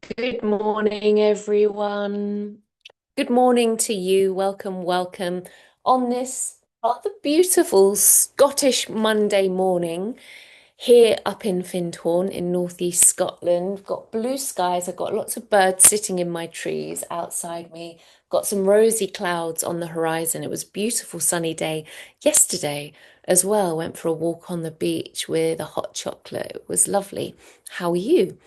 Good morning, everyone. Good morning to you. Welcome, welcome on this rather beautiful Scottish Monday morning here up in Findhorn in northeast Scotland. Got blue skies. I've got lots of birds sitting in my trees outside me. Got some rosy clouds on the horizon. It was a beautiful sunny day yesterday as well. Went for a walk on the beach with a hot chocolate. It was lovely. How are you?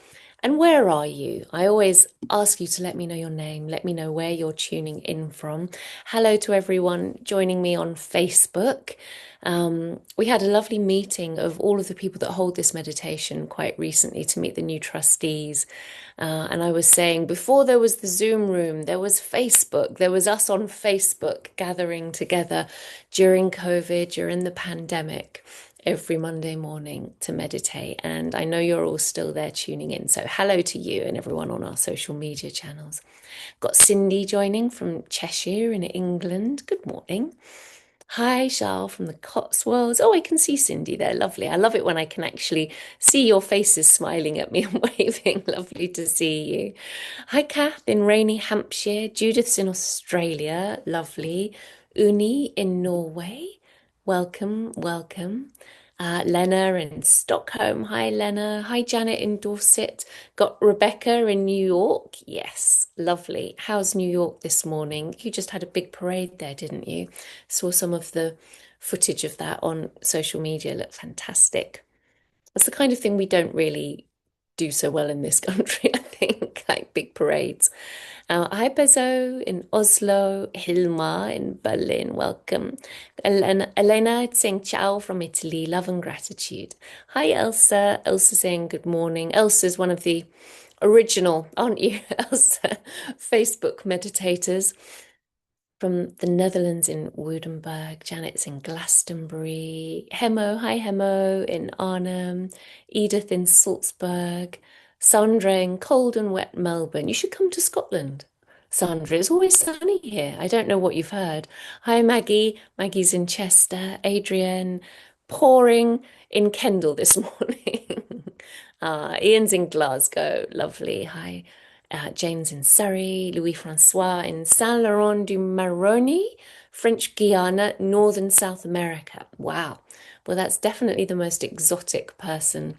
And where are you? I always ask you to let me know your name, let me know where you're tuning in from. Hello to everyone joining me on Facebook. We had a lovely meeting of all of the people that hold this meditation quite recently to meet the new trustees. And I was saying before there was the Zoom room, there was Facebook, there was us on Facebook gathering together during COVID, during the pandemic every Monday morning to meditate. And I know you're all still there tuning in. So hello to you and everyone on our social media channels. Got Cindy joining from Cheshire in England. Good morning. Hi, Charles from the Cotswolds. Oh, I can see Cindy there. Lovely. I love it when I can actually see your faces smiling at me and waving. Lovely to see you. Hi, Kath in rainy Hampshire. Judith's in Australia. Lovely. Uni in Norway. Welcome, welcome. Lena in Stockholm. Hi, Lena. Hi, Janet in Dorset. Got Rebecca in New York. Yes, lovely. How's New York this morning? You just had a big parade there, didn't you? Saw some of the footage of that on social media. Looked fantastic. That's the kind of thing we don't really do so well in this country, I think, like big parades. Hi, Bezo in Oslo, Hilma in Berlin, welcome. Elena saying ciao from Italy, love and gratitude. Hi, Elsa. Elsa saying good morning. Elsa's one of the original, aren't you, Elsa? Facebook meditators from the Netherlands in Woerdenberg. Janet's in Glastonbury. Hemo, hi Hemo in Arnhem. Edith in Salzburg. Sandra in cold and wet Melbourne. You should come to Scotland. Sandra, it's always sunny here. I don't know what you've heard. Hi Maggie. Maggie's in Chester. Adrienne, pouring in Kendal this morning. Ian's in Glasgow. Lovely. Hi. James in Surrey, Louis-Francois in Saint Laurent du Maroni, French Guiana, Northern South America. Wow. Well, that's definitely the most exotic person,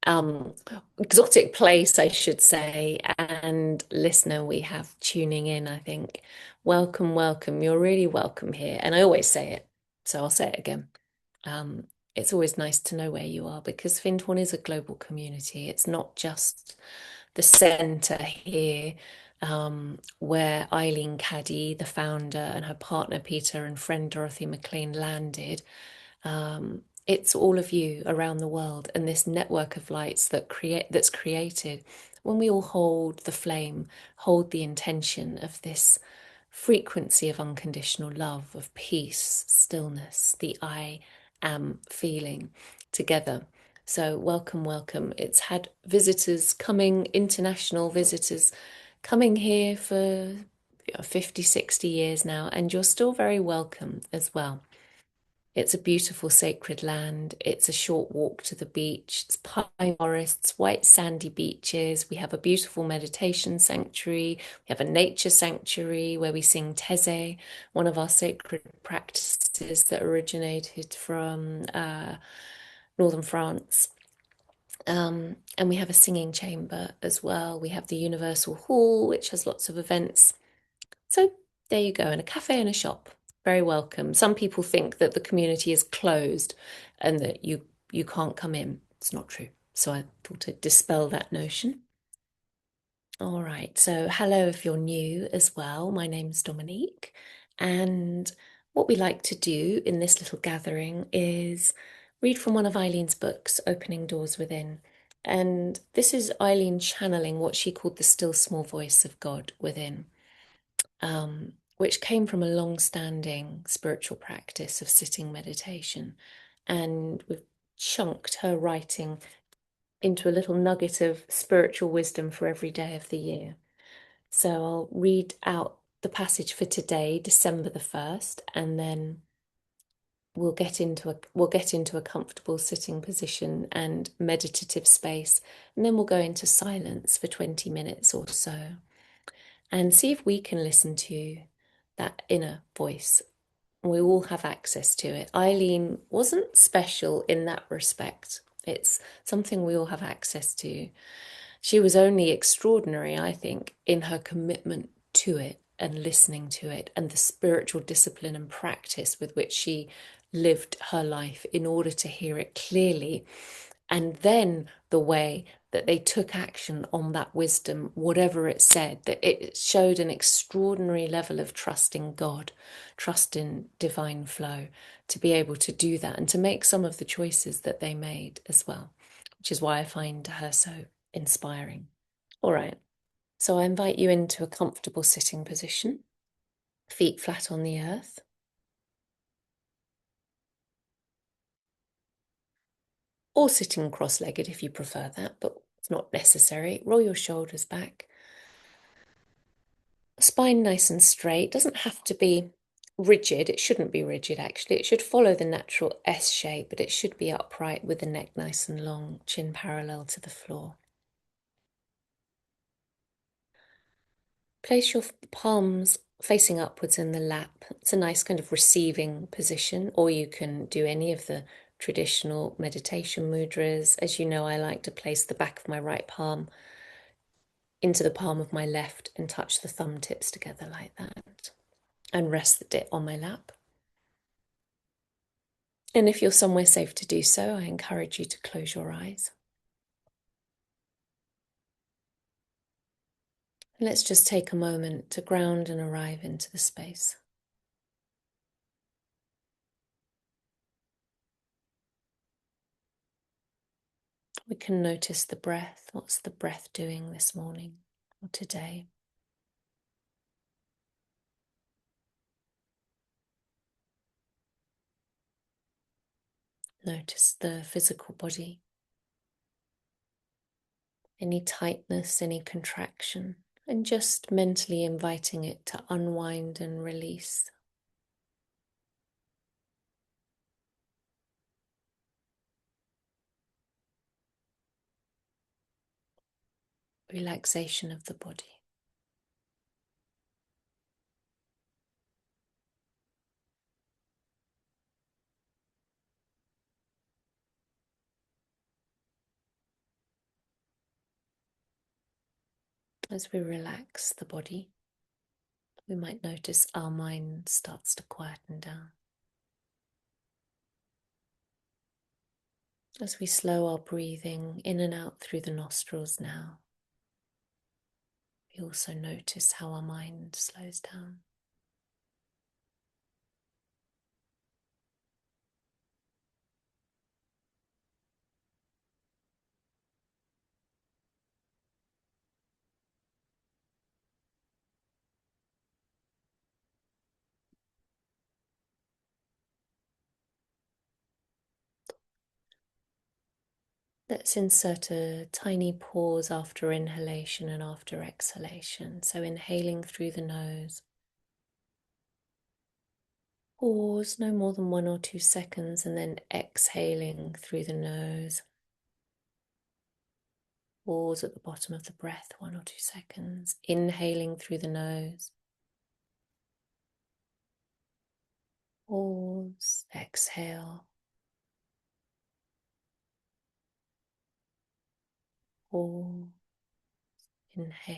um, exotic place, I should say, and listener we have tuning in, I think. Welcome, welcome. You're really welcome here. And I always say it, so I'll say it again. Um, it's always nice to know where you are because Findhorn is a global community. It's not just the centre here, where Eileen Caddy, the founder, and her partner Peter and friend Dorothy McLean landed. It's all of you around the world and this network of lights that's created when we all hold the flame, hold the intention of this frequency of unconditional love, of peace, stillness, the I am feeling together. So, welcome, welcome. It's had visitors coming, international visitors coming here for 50, 60 years now, and you're still very welcome as well. It's a beautiful sacred land. It's a short walk to the beach. It's pine forests, white sandy beaches. We have a beautiful meditation sanctuary. We have a nature sanctuary where we sing Teze, one of our sacred practices that originated from northern France. And we have a singing chamber as well. We have the Universal Hall, which has lots of events. So there you go, and a cafe and a shop. Very welcome. Some people think that the community is closed and that you can't come in. It's not true. So I thought I'd dispel that notion. All right. So hello if you're new as well. My name's Dominique. And what we like to do in this little gathering is read from one of Eileen's books, Opening Doors Within. And this is Eileen channeling what she called the still small voice of God within, which came from a long-standing spiritual practice of sitting meditation. And we've chunked her writing into a little nugget of spiritual wisdom for every day of the year. So I'll read out the passage for today, December the 1st, and then we'll get into a comfortable sitting position and meditative space, and then we'll go into silence for 20 minutes or so and see if we can listen to that inner voice. We all have access to it. Eileen wasn't special in that respect. It's something we all have access to. She was only extraordinary, I think, in her commitment to it and listening to it and the spiritual discipline and practice with which she lived her life in order to hear it clearly. And then the way that they took action on that wisdom, whatever it said, that it showed an extraordinary level of trust in God, trust in divine flow, to be able to do that and to make some of the choices that they made as well, which is why I find her so inspiring. All right, so I invite you into a comfortable sitting position, feet flat on the earth, or sitting cross-legged if you prefer that, but it's not necessary. Roll your shoulders back. Spine nice and straight. Doesn't have to be rigid. It shouldn't be rigid, actually. It should follow the natural S shape, but it should be upright with the neck nice and long, chin parallel to the floor. Place your palms facing upwards in the lap. It's a nice kind of receiving position, or you can do any of the traditional meditation mudras. As you know, I like to place the back of my right palm into the palm of my left and touch the thumb tips together like that, and rest it on my lap. And if you're somewhere safe to do so, I encourage you to close your eyes. Let's just take a moment to ground and arrive into the space. We can notice the breath. What's the breath doing this morning or today? Notice the physical body. Any tightness, any contraction, and just mentally inviting it to unwind and release. Relaxation of the body. As we relax the body, we might notice our mind starts to quieten down. As we slow our breathing in and out through the nostrils now, we also notice how our mind slows down. Let's insert a tiny pause after inhalation and after exhalation. So inhaling through the nose. Pause no more than 1 or 2 seconds, and then exhaling through the nose. Pause at the bottom of the breath, 1 or 2 seconds. Inhaling through the nose. Pause, exhale. Pause, inhale.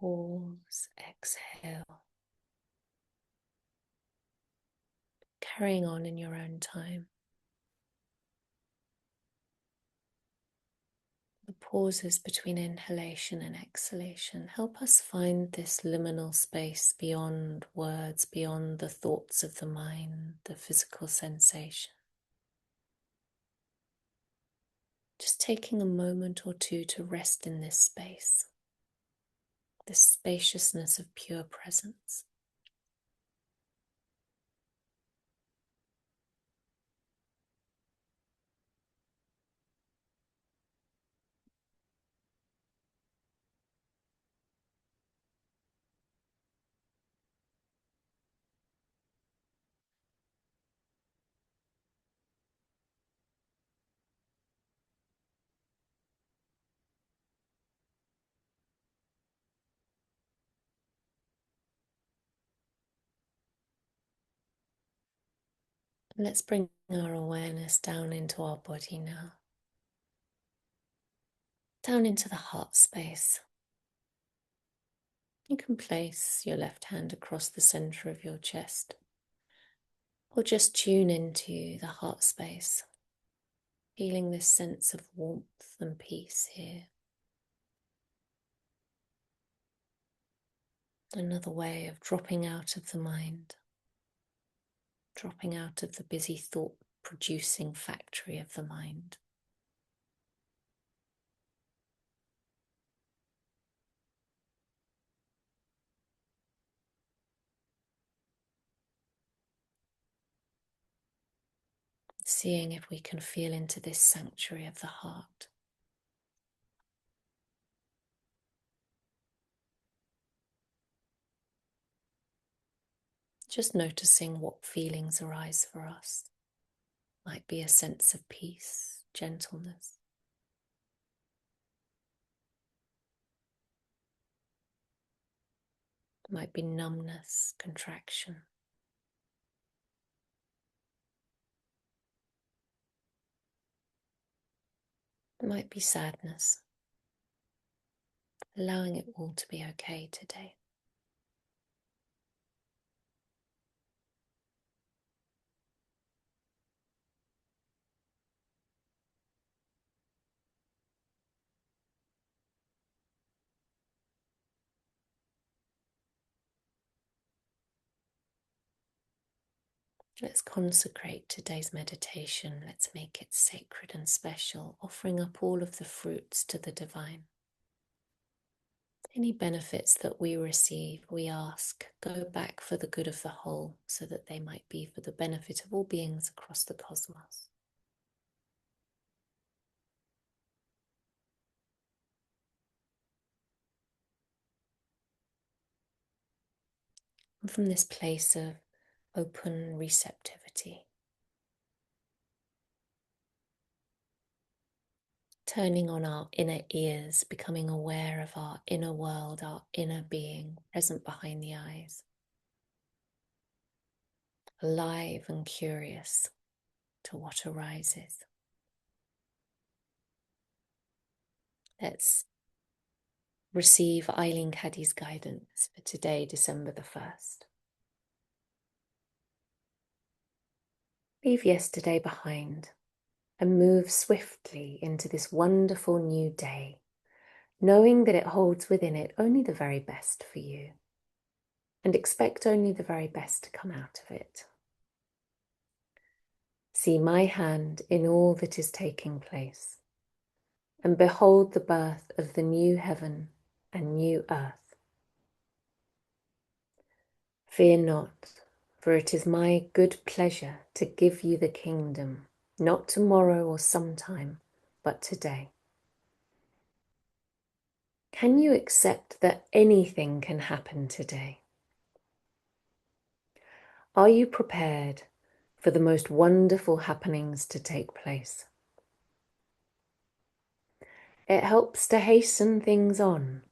Pause, exhale. Carrying on in your own time. The pauses between inhalation and exhalation help us find this liminal space beyond words, beyond the thoughts of the mind, the physical sensation. Just taking a moment or two to rest in this space, this spaciousness of pure presence. Let's bring our awareness down into our body now, down into the heart space. You can place your left hand across the center of your chest, or just tune into the heart space, feeling this sense of warmth and peace here. Another way of dropping out of the mind, dropping out of the busy thought producing factory of the mind. Seeing if we can feel into this sanctuary of the heart. Just noticing what feelings arise for us. Might be a sense of peace, gentleness. Might be numbness, contraction. It might be sadness. Allowing it all to be okay today. Let's consecrate today's meditation. Let's make it sacred and special, offering up all of the fruits to the divine. Any benefits that we receive, we ask, go back for the good of the whole, so that they might be for the benefit of all beings across the cosmos. And from this place of open receptivity, turning on our inner ears, becoming aware of our inner world, our inner being present behind the eyes, alive and curious to what arises. Let's receive Eileen Caddy's guidance for today, December the 1st. Leave yesterday behind and move swiftly into this wonderful new day, knowing that it holds within it only the very best for you, and expect only the very best to come out of it. See my hand in all that is taking place, and behold the birth of the new heaven and new earth. Fear not, for it is my good pleasure to give you the kingdom, not tomorrow or sometime, but today. Can you accept that anything can happen today? Are you prepared for the most wonderful happenings to take place? It helps to hasten things on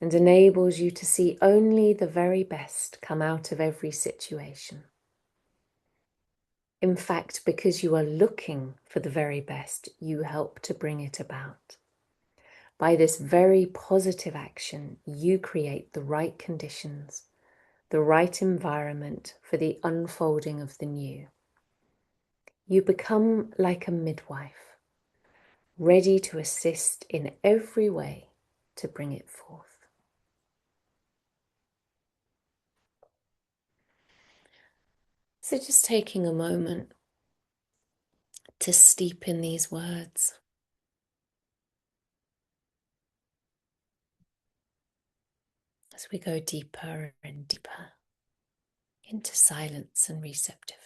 and enables you to see only the very best come out of every situation. In fact, because you are looking for the very best, you help to bring it about. By this very positive action, you create the right conditions, the right environment for the unfolding of the new. You become like a midwife, ready to assist in every way to bring it forth. So just taking a moment to steep in these words. As we go deeper and deeper into silence and receptivity.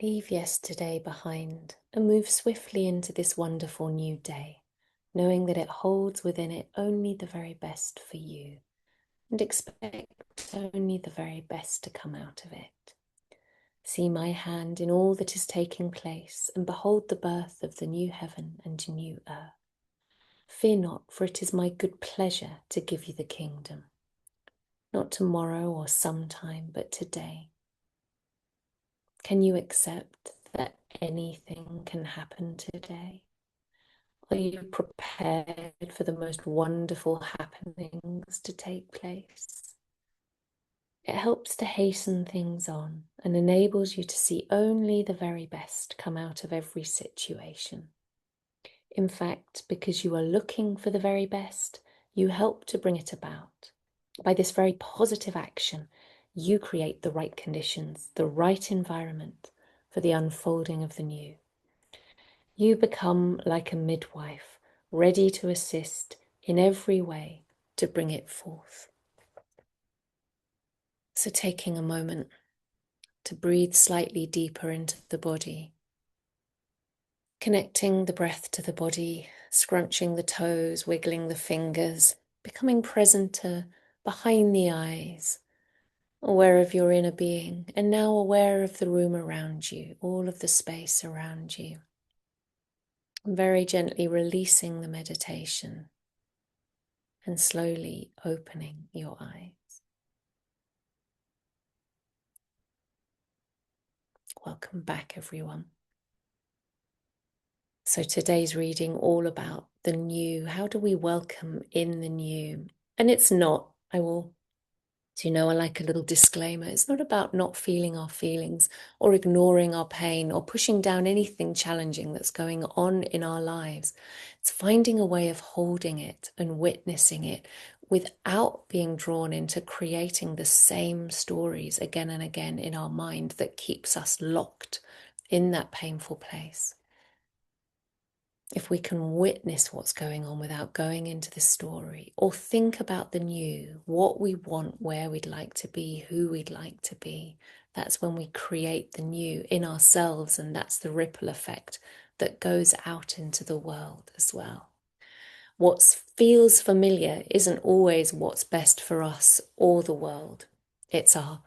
Leave yesterday behind and move swiftly into this wonderful new day, knowing that it holds within it only the very best for you, and expect only the very best to come out of it. See my hand in all that is taking place, and behold the birth of the new heaven and new earth. Fear not, for it is my good pleasure to give you the kingdom. Not tomorrow or sometime, but today. Can you accept that anything can happen today? Are you prepared for the most wonderful happenings to take place? It helps to hasten things on and enables you to see only the very best come out of every situation. In fact, because you are looking for the very best, you help to bring it about. By this very positive action, you create the right conditions, the right environment for the unfolding of the new. You become like a midwife, ready to assist in every way to bring it forth. So taking a moment to breathe slightly deeper into the body, connecting the breath to the body, scrunching the toes, wiggling the fingers, becoming presenter behind the eyes, aware of your inner being, and now aware of the room around you, all of the space around you. Very gently releasing the meditation and slowly opening your eyes. Welcome back, everyone. So today's reading all about the new. How do we welcome in the new? And it's not, I like a little disclaimer. It's not about not feeling our feelings or ignoring our pain or pushing down anything challenging that's going on in our lives. It's finding a way of holding it and witnessing it without being drawn into creating the same stories again and again in our mind that keeps us locked in that painful place. If we can witness what's going on without going into the story, or think about the new, what we want, where we'd like to be, who we'd like to be, that's when we create the new in ourselves, and that's the ripple effect that goes out into the world as well. What feels familiar isn't always what's best for us or the world. It's our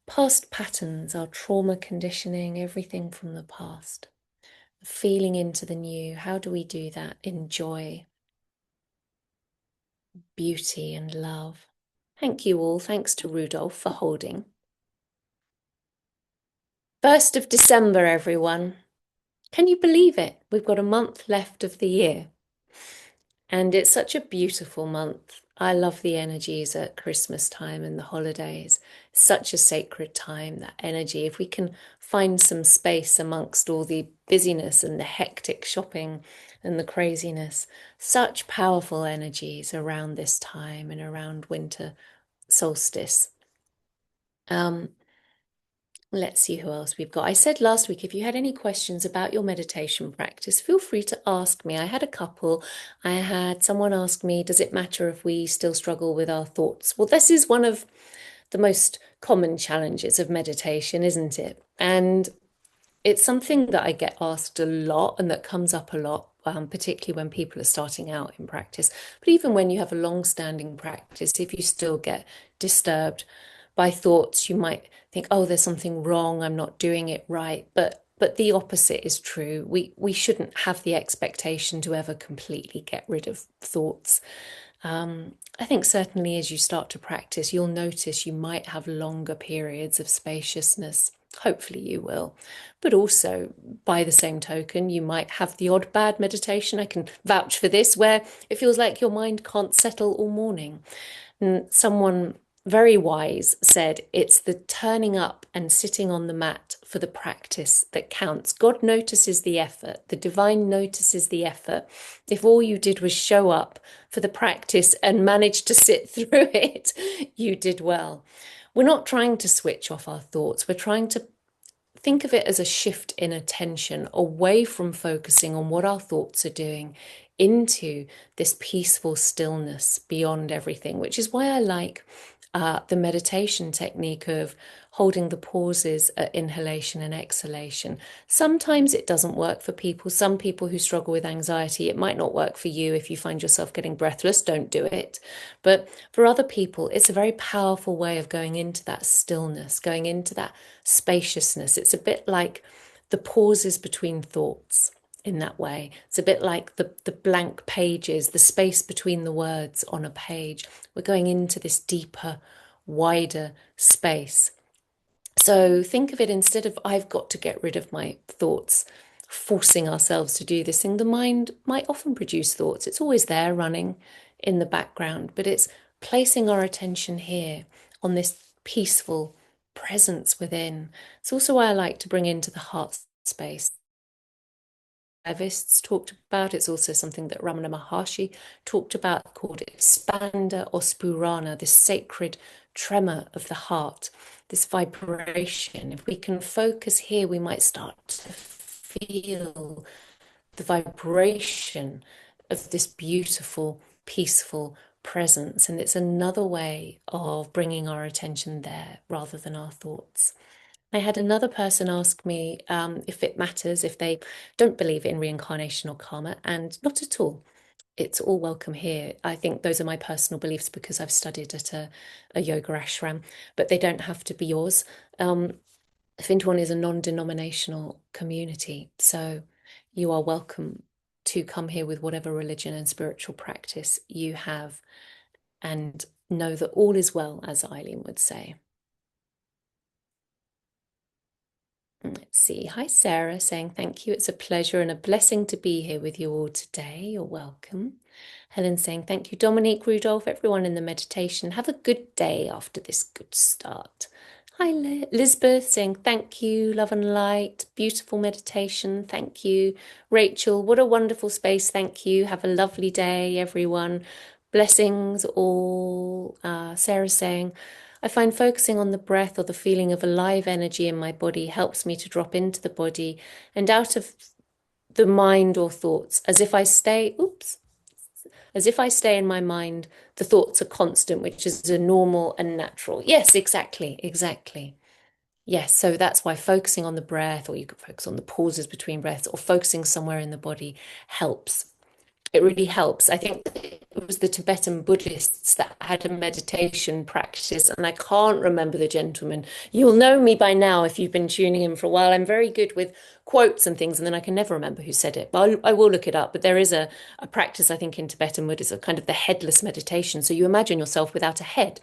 past patterns, our trauma conditioning, everything from the past. Feeling into the new. How do we do that in joy, beauty, and love? Thank you all. Thanks to Rudolph for holding. 1st of December, everyone. Can you believe it? We've got a month left of the year. And it's such a beautiful month. I love the energies at Christmas time and the holidays. Such a sacred time, that energy. If we can find some space amongst all the busyness and the hectic shopping and the craziness, such powerful energies around this time and around winter solstice. Let's see who else we've got. I said last week, if you had any questions about your meditation practice, feel free to ask me. I had a couple. I had someone ask me, does it matter if we still struggle with our thoughts? Well, this is one of the most common challenges of meditation, isn't it? And it's something that I get asked a lot and that comes up a lot, particularly when people are starting out in practice. But even when you have a long-standing practice, if you still get disturbed by thoughts, you might think, oh, there's something wrong, I'm not doing it right. But the opposite is true. We shouldn't have the expectation to ever completely get rid of thoughts. I think certainly as you start to practice, you'll notice you might have longer periods of spaciousness. Hopefully you will. But also, by the same token, you might have the odd bad meditation. I can vouch for this, where it feels like your mind can't settle all morning. And someone very wise said, it's the turning up and sitting on the mat for the practice that counts. God notices the effort. The divine notices the effort. If all you did was show up for the practice and manage to sit through it, you did well. We're not trying to switch off our thoughts. We're trying to think of it as a shift in attention away from focusing on what our thoughts are doing into this peaceful stillness beyond everything, which is why I like the meditation technique of holding the pauses at inhalation and exhalation. Sometimes it doesn't work for people. Some people who struggle with anxiety, it might not work for you. If you find yourself getting breathless, don't do it. But for other people, it's a very powerful way of going into that stillness, going into that spaciousness. It's a bit like the pauses between thoughts in that way. It's a bit like the blank pages, the space between the words on a page. We're going into this deeper, wider space. So think of it, instead of I've got to get rid of my thoughts, forcing ourselves to do this thing. The mind might often produce thoughts. It's always there running in the background, but it's placing our attention here on this peaceful presence within. It's also why I like to bring into the heart space. Buddhists talked about. It's also something that Ramana Maharshi talked about, called Spanda or Spurana, this sacred tremor of the heart, this vibration. If we can focus here, we might start to feel the vibration of this beautiful, peaceful presence. And it's another way of bringing our attention there rather than our thoughts. I had another person ask me if it matters if they don't believe in reincarnation or karma, and not at all. It's all welcome here. I think those are my personal beliefs because I've studied at a yoga ashram, but they don't have to be yours. Findhorn is a non-denominational community, so you are welcome to come here with whatever religion and spiritual practice you have, and know that all is well, as Eileen would say. Let's see. Hi, Sarah, saying thank you. It's a pleasure and a blessing to be here with you all today. You're welcome. Helen saying thank you. Dominique, Rudolph, everyone in the meditation. Have a good day after this good start. Hi, Lisbeth saying thank you. Love and light. Beautiful meditation. Thank you. Rachel, what a wonderful space. Thank you. Have a lovely day, everyone. Blessings all. Sarah saying, I find focusing on the breath or the feeling of alive energy in my body helps me to drop into the body and out of the mind or thoughts. As if I stay in my mind, the thoughts are constant, which is a normal and natural. Yes, exactly. Yes, so that's why focusing on the breath, or you could focus on the pauses between breaths, or focusing somewhere in the body helps. It really helps. I think it was the Tibetan Buddhists that had a meditation practice, and I can't remember the gentleman. You'll know me by now if you've been tuning in for a while. I'm very good with quotes and things, and then I can never remember who said it. But I will look it up. But there is a practice, I think, in Tibetan Buddhism, kind of the headless meditation. So you imagine yourself without a head.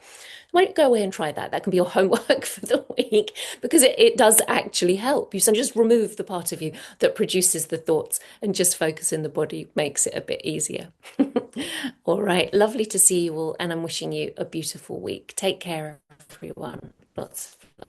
Why don't you go away and try that? That can be your homework for the week, because it does actually help. You just remove the part of you that produces the thoughts and just focus in the body, makes it a bit easier. All right, lovely to see you all, and I'm wishing you a beautiful week. Take care, everyone. Lots of love.